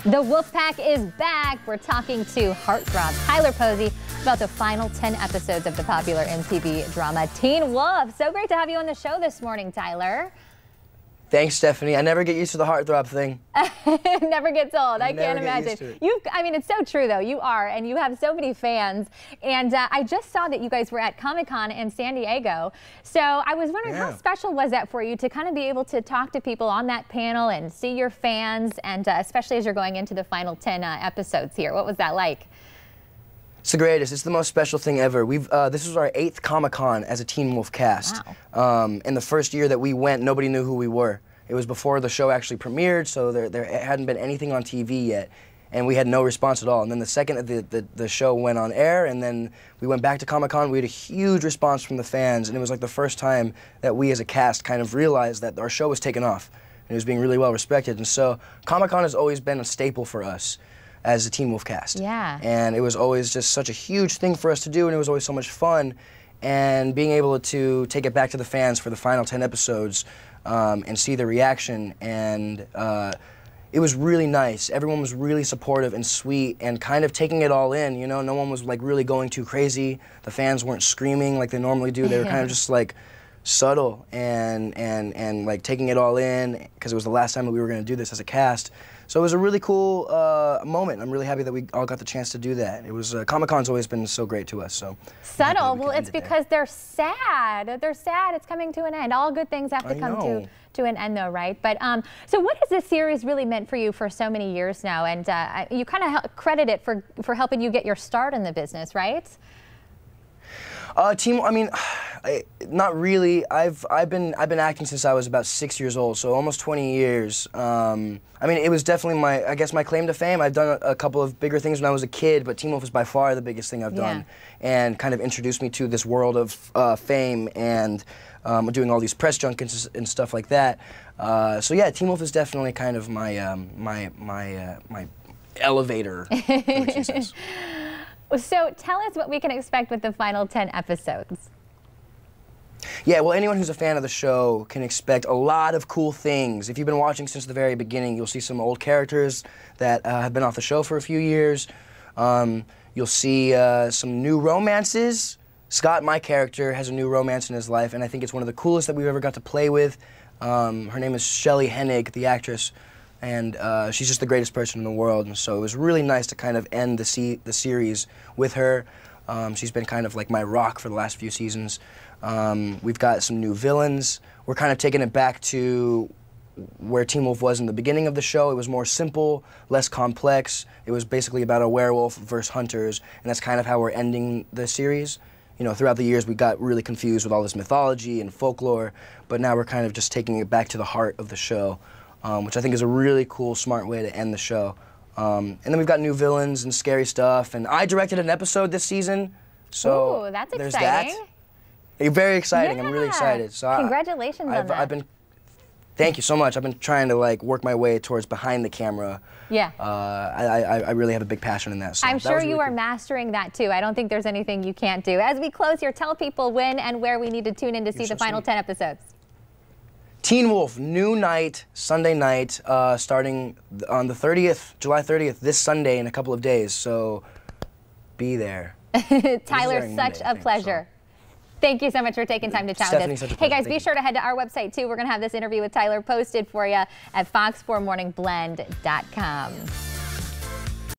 The Wolfpack is back. We're talking to heartthrob Tyler Posey about the final 10 episodes of the popular MTV drama Teen Wolf. So great to have you on the show this morning, Tyler. Thanks, Stephanie. I never get used to the heartthrob thing. It never gets old. I can't imagine. I mean, it's so true, though. You are, and you have so many fans. And I just saw that you guys were at Comic-Con in San Diego. So I was wondering, how special was that for you to kind of be able to talk to people on that panel and see your fans, and especially as you're going into the final 10 episodes here? What was that like? It's the greatest. It's the most special thing ever. This was our 8th Comic-Con as a Teen Wolf cast. Wow. In the first year that we went, nobody knew who we were. It was before the show actually premiered, so there hadn't been anything on TV yet, and we had no response at all. And then the second the show went on air, and then we went back to Comic-Con, we had a huge response from the fans, and it was like the first time that we as a cast kind of realized that our show was taking off, and it was being really well respected. And so Comic-Con has always been a staple for us as a Teen Wolf cast. Yeah. And it was always just such a huge thing for us to do, and it was always so much fun. And being able to take it back to the fans for the final 10 episodes and see the reaction, and it was really nice. Everyone was really supportive and sweet and kind of taking it all in, you know? No one was like really going too crazy. The fans weren't screaming like they normally do. They were kind of just like subtle and like taking it all in, because it was the last time that we were going to do this as a cast. So it was a really cool moment. I'm really happy that we all got the chance to do that. It was Comic-Con's always been so great to us. So subtle. Well, it's because they're sad. They're sad. It's coming to an end. All good things have to come to an end, though, right? But so what has this series really meant for you for so many years now? And you kind of credit it for helping you get your start in the business, right? I mean, not really. I've been acting since I was about 6 years old, so almost 20 years. I mean, it was definitely my claim to fame. I've done a couple of bigger things when I was a kid, but Teen Wolf is by far the biggest thing I've done, and kind of introduced me to this world of fame and doing all these press junkets and stuff like that. So yeah, Teen Wolf is definitely kind of my my elevator. So tell us what we can expect with the final 10 episodes. Yeah, well, anyone who's a fan of the show can expect a lot of cool things. If you've been watching since the very beginning, you'll see some old characters that have been off the show for a few years. You'll see some new romances. Scott, my character, has a new romance in his life, and I think it's one of the coolest that we've ever got to play with. Her name is Shelley Hennig, the actress. And she's just the greatest person in the world, and so it was really nice to kind of end the series with her. She's been kind of like my rock for the last few seasons. We've got some new villains. We're kind of taking it back to where Teen Wolf was in the beginning of the show. It was more simple, less complex. It was basically about a werewolf versus hunters, and that's kind of how we're ending the series. You know, throughout the years we got really confused with all this mythology and folklore, but now we're kind of just taking it back to the heart of the show. Which I think is a really cool, smart way to end the show. And then we've got new villains and scary stuff. And I directed an episode this season, so that's there's exciting. that. Very exciting. I'm really excited. So congratulations on that. Thank you so much. I've been trying to like work my way towards behind the camera. Yeah. I really have a big passion in that. So I'm sure you are mastering that too. I don't think there's anything you can't do. As we close here, tell people when and where we need to tune in to see the final 10 episodes. Teen Wolf, new night, Sunday night, starting on the 30th, July 30th, this Sunday in a couple of days, so be there. Tyler, such a pleasure. Thank you so much for taking time to chat with us. Hey guys, be sure to head to our website too. We're going to have this interview with Tyler posted for you at fox4morningblend.com.